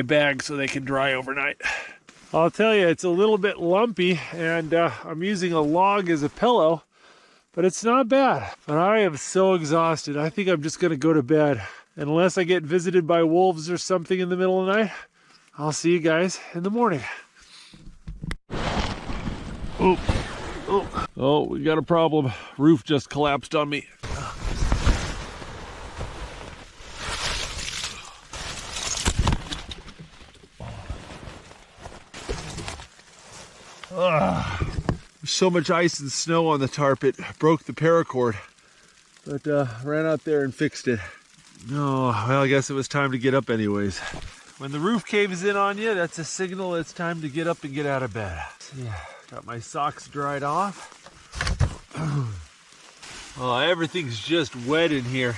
my bag so they can dry overnight. I'll tell you, it's a little bit lumpy, and I'm using a log as a pillow, but it's not bad. But I am so exhausted. I think I'm just gonna go to bed. Unless I get visited by wolves or something in the middle of the night, I'll see you guys in the morning. Oh, we got a problem. Roof just collapsed on me. There's so much ice and snow on the tarp, it broke the paracord. But ran out there and fixed it. Oh, well, I guess it was time to get up anyways. When the roof caves in on you, that's a signal it's time to get up and get out of bed. Yeah, got my socks dried off. Oh, everything's just wet in here.